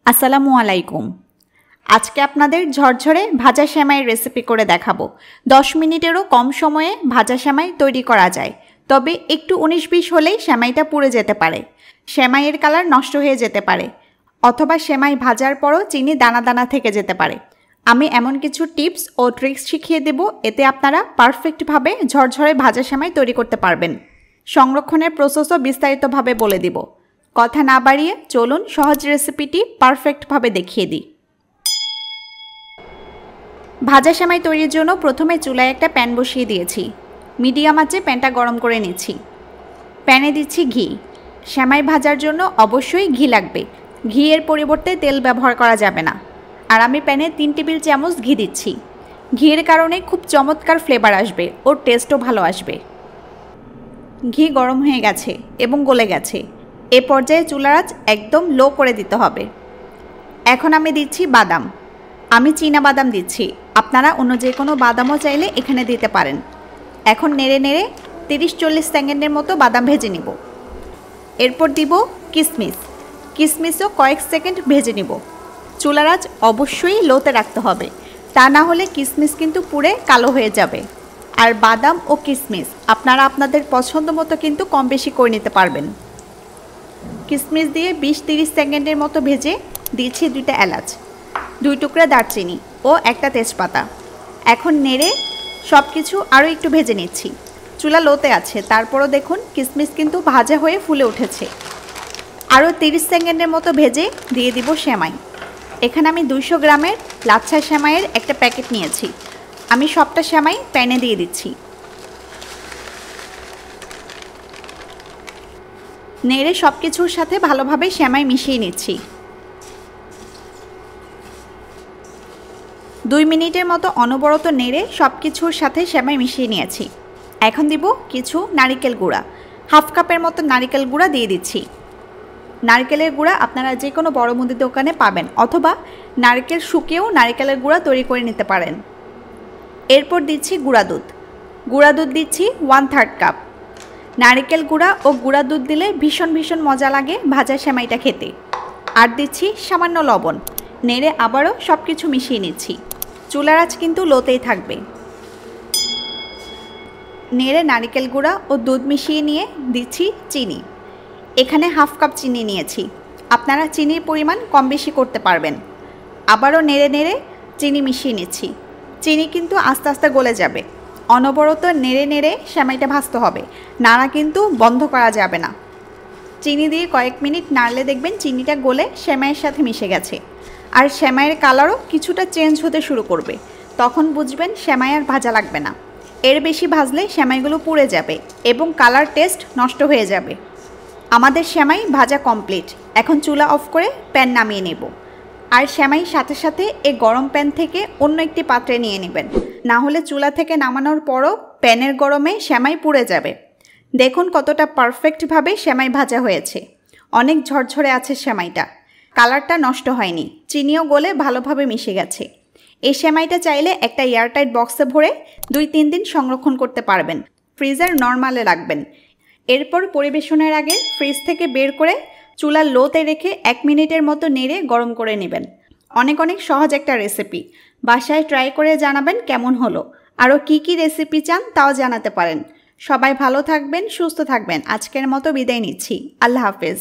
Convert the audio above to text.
আসসালামু আলাইকুম। আজকে আপনাদের ঝরঝরে ভাজা সেমাইয়ের রেসিপি করে দেখাবো। 10 মিনিটেরও কম সময়ে ভাজা সেমাই তৈরি করা যায়, তবে একটু 19-20 হলেই সেমাইটা পুড়ে যেতে পারে, সেমাইয়ের কালার নষ্ট হয়ে যেতে পারে, অথবা সেমাই ভাজার পরও চিনি দানা দানা থেকে যেতে পারে। আমি এমন কিছু টিপস ও ট্রিক্স শিখিয়ে দেব, এতে আপনারা পারফেক্টভাবে ঝরঝরে ভাজা সেমাই তৈরি করতে পারবেন। সংরক্ষণের প্রসেসও বিস্তারিতভাবে বলে দিব। কথা না বাড়িয়ে চলুন সহজ রেসিপিটি পারফেক্টভাবে দেখিয়ে দিই। ভাজা সেমাই তৈরির জন্য প্রথমে চুলায় একটা প্যান বসিয়ে দিয়েছি। মিডিয়াম আঁচে প্যানটা গরম করে নিচ্ছি। প্যানে দিচ্ছি ঘি। সেমাই ভাজার জন্য অবশ্যই ঘি লাগবে, ঘিয়ের পরিবর্তে তেল ব্যবহার করা যাবে না। আর আমি প্যানে 3 টেবিল চামচ ঘি দিচ্ছি। ঘিয়ের কারণে খুব চমৎকার ফ্লেভার আসবে, ওর টেস্টও ভালো আসবে। ঘি গরম হয়ে গেছে এবং গলে গেছে। এ পর্যায়ে চুলার আঁচ একদম লো করে দিতে হবে। এখন আমি দিচ্ছি বাদাম। আমি চীনা বাদাম দিচ্ছি, আপনারা অন্য যে কোনো বাদামও চাইলে এখানে দিতে পারেন। এখন নেড়ে নেড়ে 30-40 সেকেন্ডের মতো বাদাম ভেজে নিব। এরপর দিব কিশমিশ। কিশমিশও কয়েক সেকেন্ড ভেজে নিব। চুলার আঁচ অবশ্যই লোতে রাখতে হবে, তা না হলে কিশমিশ কিন্তু পুড়ে কালো হয়ে যাবে। আর বাদাম ও কিশমিশ আপনারা আপনাদের পছন্দ মতো কিন্তু কম বেশি করে নিতে পারবেন। কিশমিশ দিয়ে 20-30 সেকেন্ডের মতো ভেজে দিচ্ছি 2টা এলাচ, 2 টুকরা দারচিনি ও একটা তেজপাতা। এখন নেড়ে সব কিছু আরও একটু ভেজে নিচ্ছি। চুলা লোতে আছে, তারপরও দেখুন কিশমিশ কিন্তু ভাজা হয়ে ফুলে উঠেছে। আরও 30 সেকেন্ডের মতো ভেজে দিয়ে দিব সেমাই। এখানে আমি 200 গ্রামের লাচ্ছা সেমাইয়ের একটা প্যাকেট নিয়েছি। আমি সবটা সেমাই প্যানে দিয়ে দিচ্ছি। নেড়ে সব কিছুর সাথে ভালোভাবে সেমাই মিশিয়ে নিচ্ছি। 2 মিনিটের মতো অনবরত নেড়ে সব কিছুর সাথে সেমাই মিশিয়ে নিয়েছি। এখন দিব কিছু নারিকেল গুঁড়া। হাফ কাপের মতো নারিকেল গুঁড়া দিয়ে দিচ্ছি। নারকেলের গুঁড়া আপনারা যে কোনো বড় মুদির দোকানে পাবেন, অথবা নারকেল শুকিয়েও নারকেলের গুঁড়া তৈরি করে নিতে পারেন। এরপর দিচ্ছি গুঁড়া দুধ। গুঁড়া দুধ দিচ্ছি 1/3 কাপ। নারকেল গুঁড়া ও গুঁড়া দুধ দিলে ভীষণ মজা লাগে ভাজা সেমাইটা খেতে। আর দিচ্ছি সামান্য লবণ। নেড়ে আবারও সব কিছু মিশিয়ে নিচ্ছি। চুলার আঁচ কিন্তু লোতেই থাকবে। নেড়ে নারকেল গুঁড়া ও দুধ মিশিয়ে নিয়ে দিচ্ছি চিনি। এখানে হাফ কাপ চিনি নিয়েছি, আপনারা চিনির পরিমাণ কম বেশি করতে পারবেন। আবারও নেড়ে নেড়ে চিনি মিশিয়ে নিচ্ছি। চিনি কিন্তু আস্তে আস্তে গলে যাবে, অনবরত নেড়ে নেড়ে সেমাইটা ভাজতে হবে, নাড়া কিন্তু বন্ধ করা যাবে না। চিনি দিয়ে কয়েক মিনিট নাড়লে দেখবেন চিনিটা গলে সেমাইয়ের সাথে মিশে গেছে। আর সেমাইয়ের কালারও কিছুটা চেঞ্জ হতে শুরু করবে, তখন বুঝবেন সেমাই আর ভাজা লাগবে না। এর বেশি ভাজলে সেমাইগুলো পুড়ে যাবে এবং কালার টেস্ট নষ্ট হয়ে যাবে। আমাদের সেমাই ভাজা কমপ্লিট। এখন চুলা অফ করে প্যান নামিয়ে নেব। আর সেমাই সাথে সাথে এই গরম প্যান থেকে অন্য একটি পাত্রে নিয়ে নেবেন, না হলে চুলা থেকে নামানোর পরও প্যানের গরমে সেমাই পুড়ে যাবে। দেখুন কতটা পারফেক্টভাবে সেমাই ভাজা হয়েছে। অনেক ঝরঝরে আছে সেমাইটা, কালারটা নষ্ট হয়নি, চিনিও গলে ভালোভাবে মিশে গেছে। এই সেমাইটা চাইলে একটা এয়ারটাইট বক্সে ভরে 2-3 দিন সংরক্ষণ করতে পারবেন। ফ্রিজার নরমালে রাখবেন। এরপর পরিবেশনের আগে ফ্রিজ থেকে বের করে চুলা লোতে রেখে 1 মিনিটের মতো নেড়ে গরম করে নেবেন। অনেক সহজ একটা রেসিপি। বাসায় ট্রাই করে জানাবেন কেমন হলো। আরও কি রেসিপি চান তাও জানাতে পারেন। সবাই ভালো থাকবেন, সুস্থ থাকবেন। আজকের মতো বিদায় নিচ্ছি। আল্লাহ হাফেজ।